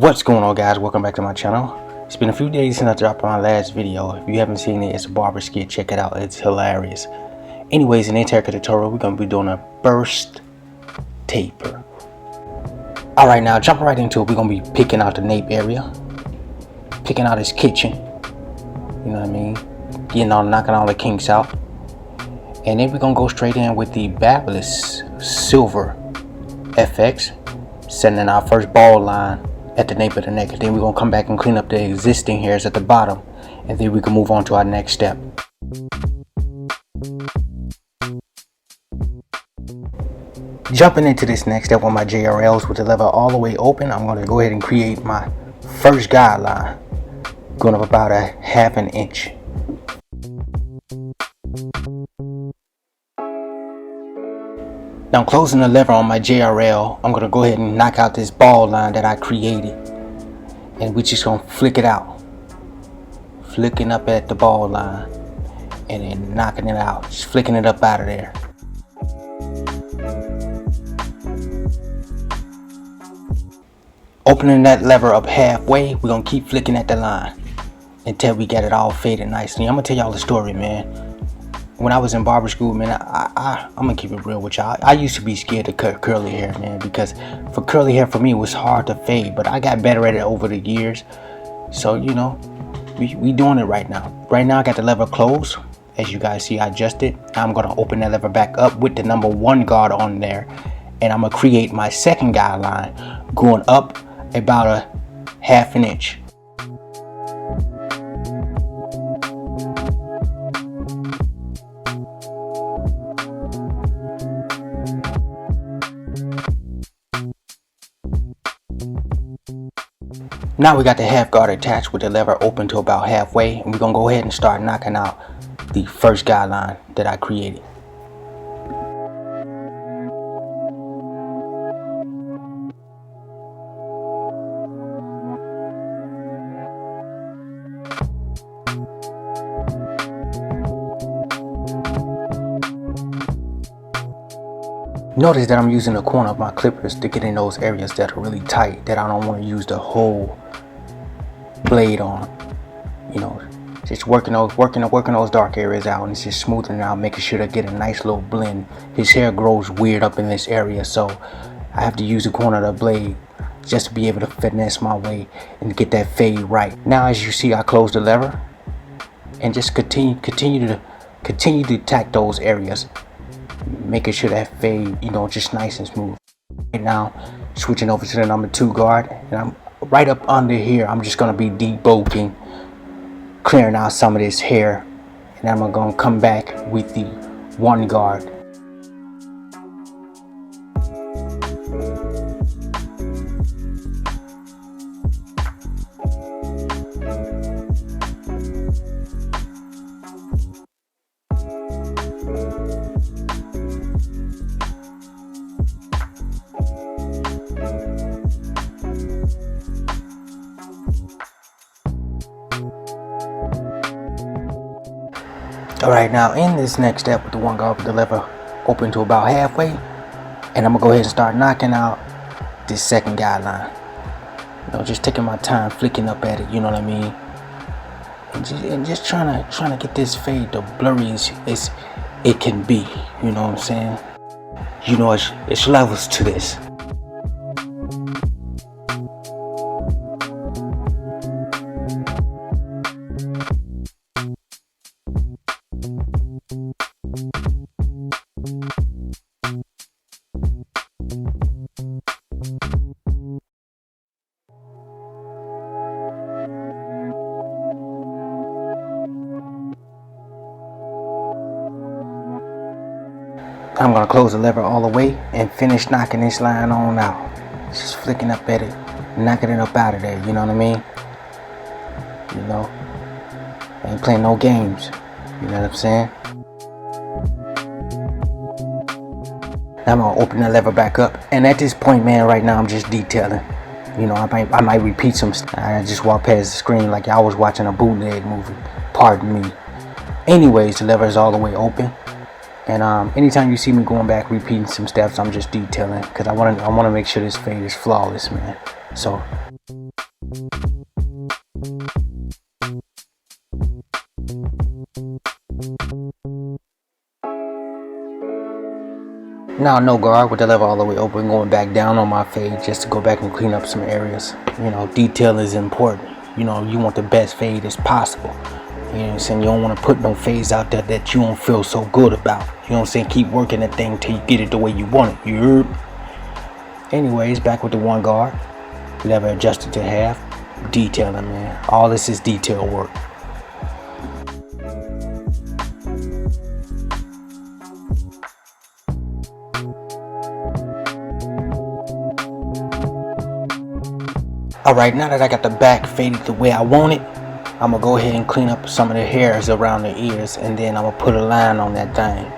What's going on, guys? Welcome back to my channel. It's been a few days since I dropped my last video. If you haven't seen it, it's a barber skit. Check it out, it's hilarious. Anyways, in the entire tutorial, we're going to be doing a burst taper. Alright, now jump right into it. We're going to be picking out the nape area, picking out his kitchen, you know what I mean, knocking all the kinks out. And then we're going to go straight in with the Barber Silver FX, setting in our first ball line at the nape of the neck. And then we're going to come back and clean up the existing hairs at the bottom, and then we can move on to our next step. Jumping into this next step on my JRLs with the lever all the way open, I'm going to go ahead and create my first guideline, going up about a ½ an inch. Now closing the lever on my JRL, I'm going to go ahead and knock out this ball line that I created, and we're just going to flick it out, flicking up at the ball line and then knocking it out, just flicking it up out of there. Opening that lever up halfway, we're going to keep flicking at the line until we get it all faded nicely. I'm going to tell y'all the story, man. When I was in barber school, man, I'm gonna keep it real with y'all. I used to be scared to cut curly hair, man, because for curly hair, for me, it was hard to fade. But I got better at it over the years. So, you know, we doing it right now. Right now, I got the lever closed. As you guys see, I adjusted. I'm gonna open that lever back up with the number 1 guard on there. And I'm gonna create my second guideline, going up about a ½ an inch. Now we got the half guard attached with the lever open to about halfway, and we're gonna go ahead and start knocking out the first guideline that I created. Notice that I'm using the corner of my clippers to get in those areas that are really tight, that I don't want to use the whole blade on. You know, just working those dark areas out, and it's just smoothing it out, making sure to get a nice little blend. His hair grows weird up in this area, so I have to use the corner of the blade just to be able to finesse my way and get that fade right. Now, as you see, I close the lever and just continue to attack those areas, making sure that fade, you know, just nice and smooth. Right now, switching over to the number 2 guard, and I'm right up under here. I'm just gonna be debulking, clearing out some of this hair, and I'm gonna come back with the 1 guard. Alright, now in this next step with the 1 guard with the lever open to about halfway, and I'm gonna go ahead and start knocking out this second guideline. You know, just taking my time, flicking up at it, you know what I mean, and just trying to get this fade the blurry as it can be. You know what I'm saying? You know, it's levels to this. I'm gonna close the lever all the way and finish knocking this line on out. Just flicking up at it, knocking it up out of there, you know what I mean? You know, I ain't playing no games, you know what I'm saying? Now I'm gonna open the lever back up, and at this point, man, right now I'm just detailing. You know, I might repeat some stuff. I just walk past the screen like I was watching a bootleg movie, pardon me. Anyways, the lever is all the way open. And anytime you see me going back, repeating some steps, I'm just detailing, because I want to make sure this fade is flawless, man. So Now no guard with the lever all the way open, going back down on my fade just to go back and clean up some areas. You know, detail is important. You know, you want the best fade as possible. You know what I'm saying? You don't want to put no fades out there that you don't feel so good about. You know what I'm saying? Keep working that thing till you get it the way you want it. You heard? Anyways, back with the one guard. Lever adjusted to half. Detailing, man. All this is detail work. Alright, now that I got the back faded the way I want it, I'm gonna go ahead and clean up some of the hairs around the ears, and then I'm gonna put a line on that thing.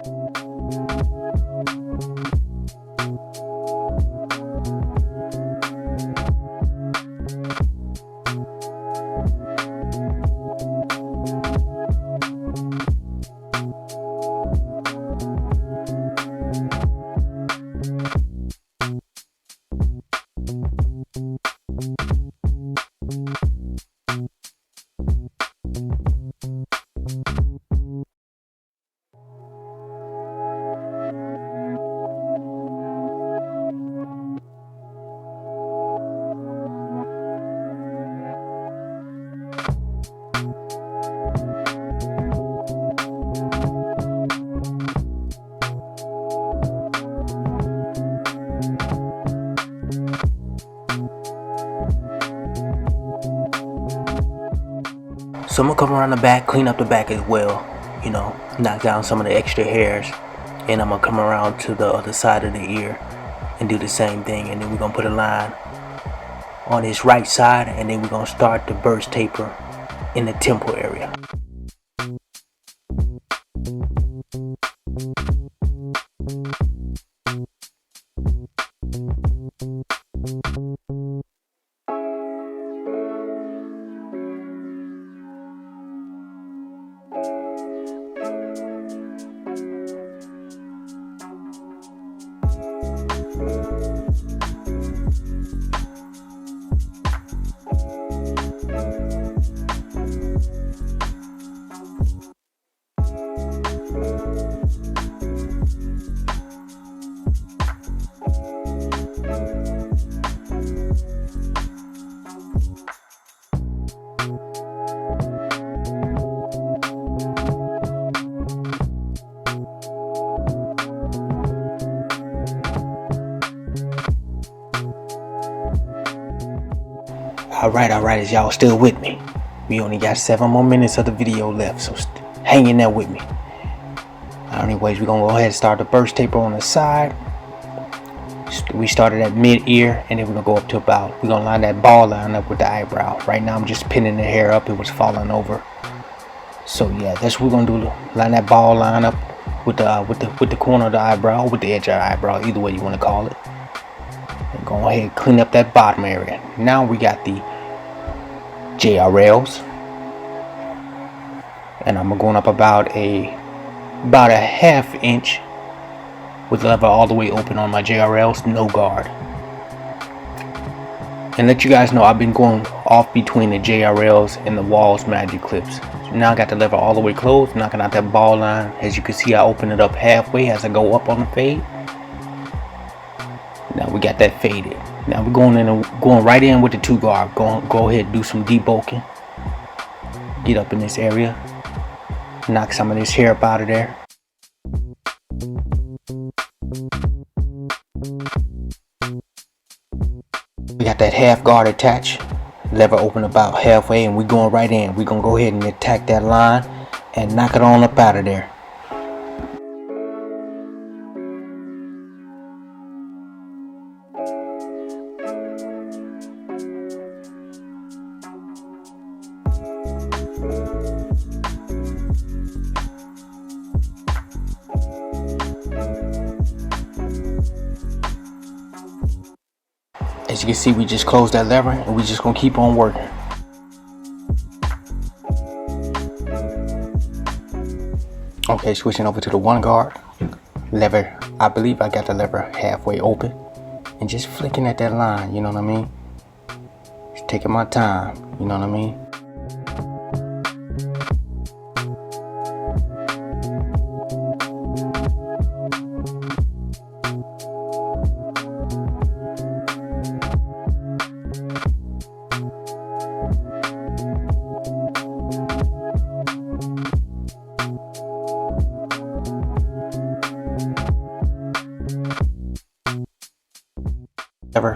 So I'm gonna come around the back, clean up the back as well, you know, knock down some of the extra hairs, and I'm gonna come around to the other side of the ear and do the same thing, and then we're gonna put a line on his right side, and then we're gonna start the burst taper in the temple area. Alright, is y'all still with me? We only got 7 more minutes of the video left, so hang in there with me. Anyways, we're gonna go ahead and start the burst taper on the side. We started at mid-ear, and then we're gonna go up to about, we're gonna line that ball line up with the eyebrow. Right now I'm just pinning the hair up, it was falling over. So yeah, that's what we're gonna do, line that ball line up with the corner of the eyebrow, with the edge of the eyebrow, either way you wanna call it. And go ahead and clean up that bottom area. Now we got the JRLs, and I'm going up about a half inch with the lever all the way open on my JRLs, no guard. And let you guys know, I've been going off between the JRLs and the Walls magic clips. So now I got the lever all the way closed, knocking out that ball line. As you can see, I open it up halfway as I go up on the fade. Now we got that faded. Now we're going right in with the 2 guard. Go ahead and do some debulking. Get up in this area. Knock some of this hair up out of there. We got that half guard attached. Lever open about halfway, and we're going right in. We're gonna go ahead and attack that line and knock it on up out of there. As you can see, we just closed that lever, and we just gonna keep on working. Okay, switching over to the 1 guard lever. I believe I got the lever halfway open, and just flicking at that line, you know what I mean? Just taking my time, you know what I mean?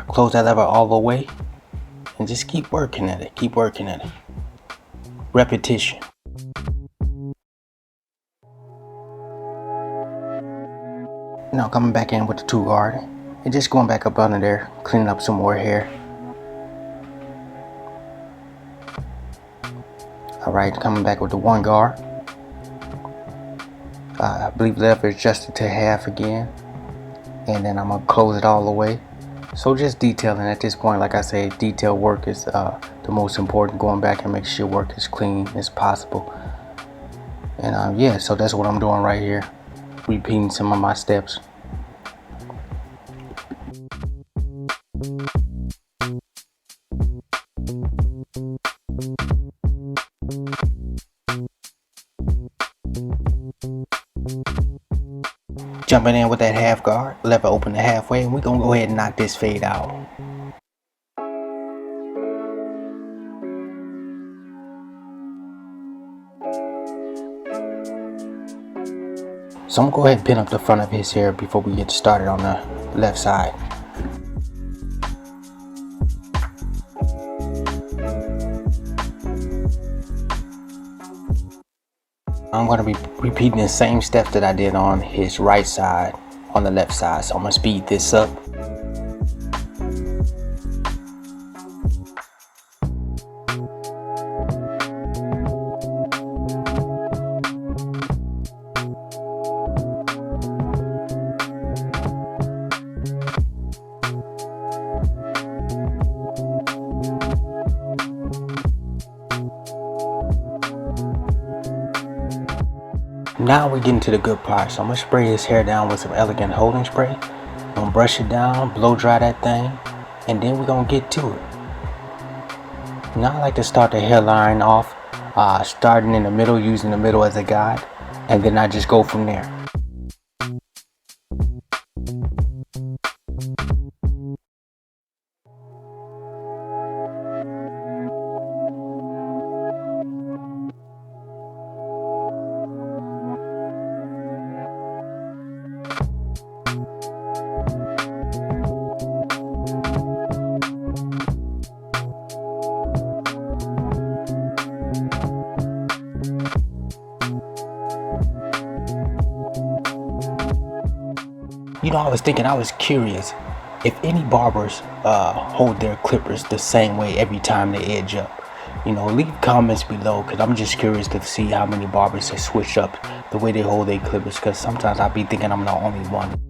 Close that lever all the way, and just keep working at it. Keep working at it. Repetition. Now coming back in with the 2 guard and just going back up under there, cleaning up some more hair. Alright, coming back with the 1 guard. I believe the lever is adjusted to half again, and then I'm gonna close it all the way. So just detailing at this point, like I said, detail work is the most important. Going back and make sure work is clean as possible. And yeah, so that's what I'm doing right here, repeating some of my steps. Jumping in with that half guard, lever open to halfway, and we're gonna go ahead and knock this fade out. So I'm gonna go ahead and pin up the front of his hair before we get started on the left side. I'm going to be repeating the same steps that I did on his right side on the left side. So I'm going to speed this up. Now we get into the good part. So I'm gonna spray his hair down with some elegant holding spray. I'm gonna brush it down, blow dry that thing, and then we're gonna get to it. Now I like to start the hairline off, starting in the middle, using the middle as a guide, and then I just go from there. You know, I was curious if any barbers hold their clippers the same way every time they edge up. You know, leave comments below, because I'm just curious to see how many barbers have switched up the way they hold their clippers, because sometimes I be thinking I'm the only one.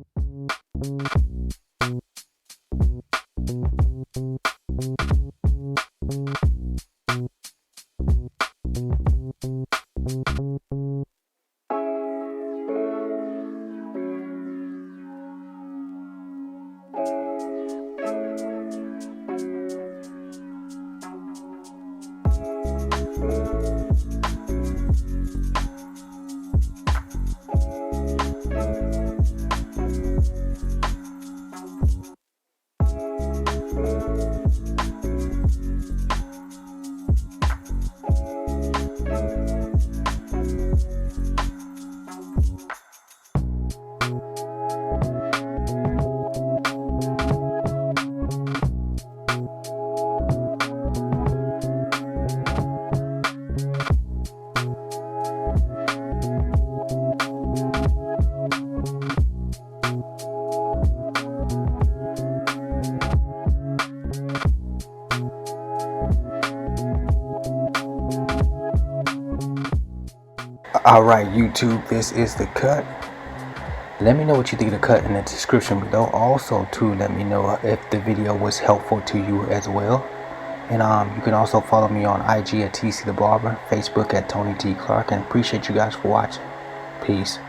Alright YouTube, this is the cut. Let me know what you think of the cut in the description below. Also too, let me know if the video was helpful to you as well. And you can also follow me on IG at TC the Barber, Facebook at Tony T Clark, and appreciate you guys for watching. Peace.